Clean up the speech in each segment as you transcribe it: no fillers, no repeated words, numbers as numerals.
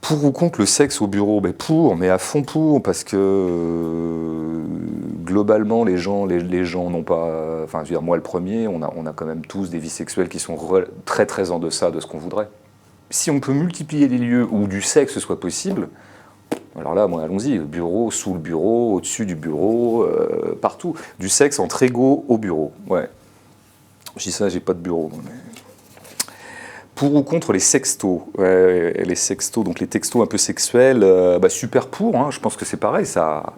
Pour ou contre le sexe au bureau? Ben pour, mais à fond pour, parce que globalement, les gens n'ont pas. Enfin, je veux dire, moi le premier, on a quand même tous des vies sexuelles qui sont très très en deçà de ce qu'on voudrait. Si on peut multiplier les lieux où du sexe soit possible, alors là, moi, allons-y, bureau, sous le bureau, au-dessus du bureau, partout. Du sexe entre égaux au bureau, ouais. Je dis ça, j'ai pas de bureau. Mais... Pour ou contre les sextos? Ouais, les sextos, donc les textos un peu sexuels, super pour, hein, je pense que c'est pareil, ça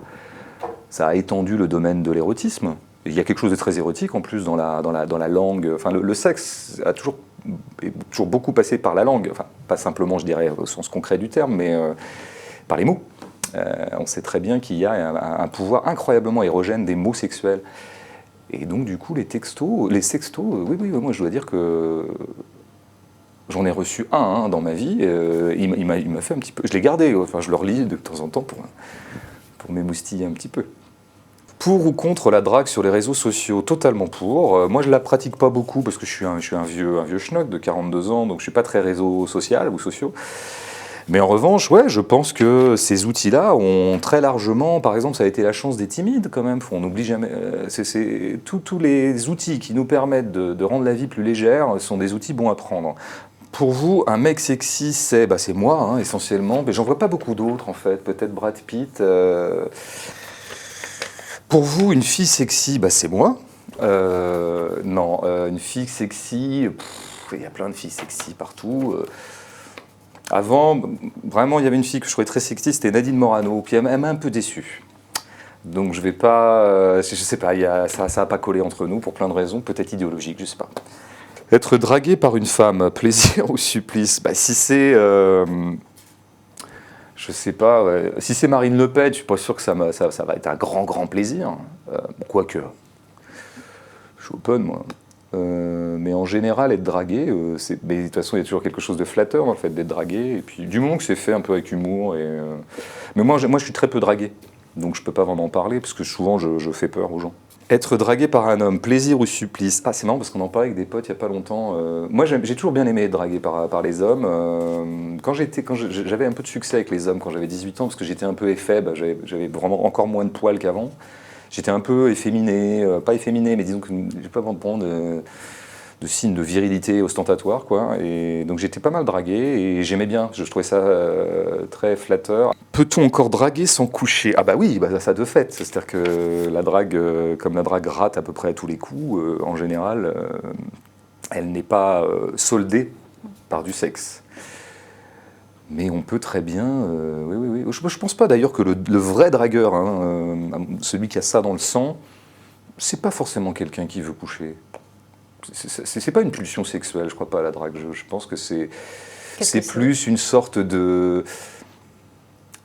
a étendu le domaine de l'érotisme. Il y a quelque chose de très érotique en plus dans la langue. Enfin, le sexe a toujours beaucoup passé par la langue, enfin, pas simplement, je dirais, au sens concret du terme, mais par les mots. On sait très bien qu'il y a un pouvoir incroyablement érogène des mots sexuels. Et donc, du coup, les sextos, oui, moi, je dois dire que j'en ai reçu un dans ma vie. Il m'a fait un petit peu. Je l'ai gardé. Enfin, je le relis de temps en temps pour m'émoustiller un petit peu. Pour ou contre la drague sur les réseaux sociaux? Totalement pour. Moi, je la pratique pas beaucoup parce que je suis un vieux schnock de 42 ans, donc je suis pas très réseau social ou sociaux. Mais en revanche, ouais, je pense que ces outils-là ont très largement, par exemple, ça a été la chance des timides quand même. On n'oublie jamais. Tous les outils qui nous permettent de rendre la vie plus légère sont des outils bons à prendre. Pour vous, un mec sexy, c'est moi, hein, essentiellement. Mais j'en vois pas beaucoup d'autres, en fait. Peut-être Brad Pitt. Pour vous, une fille sexy, c'est moi. Non, une fille sexy, il y a plein de filles sexy partout. Avant, vraiment, il y avait une fille que je trouvais très sexy, c'était Nadine Morano. Puis elle m'a un peu déçu. Donc je vais pas, je sais pas, ça a pas collé entre nous pour plein de raisons, peut-être idéologiques, je sais pas. Être dragué par une femme, plaisir ou supplice? Si c'est, je sais pas, ouais. Si c'est Marine Le Pen, je suis pas sûr que ça va être un grand plaisir. Quoique, je suis open moi. Mais en général, être dragué, mais de toute façon, il y a toujours quelque chose de flatteur dans le fait d'être dragué. Et puis, du moment que c'est fait un peu avec humour. Mais moi, je suis très peu dragué. Donc, je peux pas vraiment en parler, parce que souvent, je fais peur aux gens. Être dragué par un homme, plaisir ou supplice? Ah, c'est marrant, parce qu'on en parlait avec des potes il y a pas longtemps. Moi, j'ai toujours bien aimé être dragué par les hommes. Quand j'avais un peu de succès avec les hommes, quand j'avais 18 ans, parce que j'étais un peu éphèbe, j'avais vraiment encore moins de poils qu'avant. J'étais un peu efféminé, pas efféminé, mais disons que j'ai pas vraiment de signes de virilité ostentatoire, quoi. Et donc j'étais pas mal dragué et j'aimais bien. Je trouvais ça très flatteur. Peut-on encore draguer sans coucher? Ah bah oui, ça de fait. C'est-à-dire que la drague, comme la drague rate à peu près à tous les coups, en général, elle n'est pas soldée par du sexe. Mais on peut très bien... oui. Je pense pas d'ailleurs que le vrai dragueur, celui qui a ça dans le sang, c'est pas forcément quelqu'un qui veut coucher. C'est pas une pulsion sexuelle, je crois pas à la drague. Je pense que c'est plus une sorte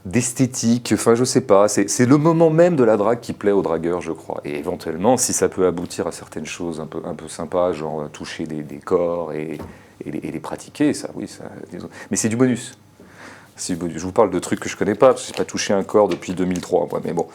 d'esthétique. Enfin, je sais pas. C'est le moment même de la drague qui plaît au dragueur, je crois. Et éventuellement, si ça peut aboutir à certaines choses un peu sympas, genre toucher des corps et les pratiquer, ça, oui. Mais c'est du bonus. Je vous parle de trucs que je connais pas, parce que j'ai pas touché un corps depuis 2003, moi, mais bon.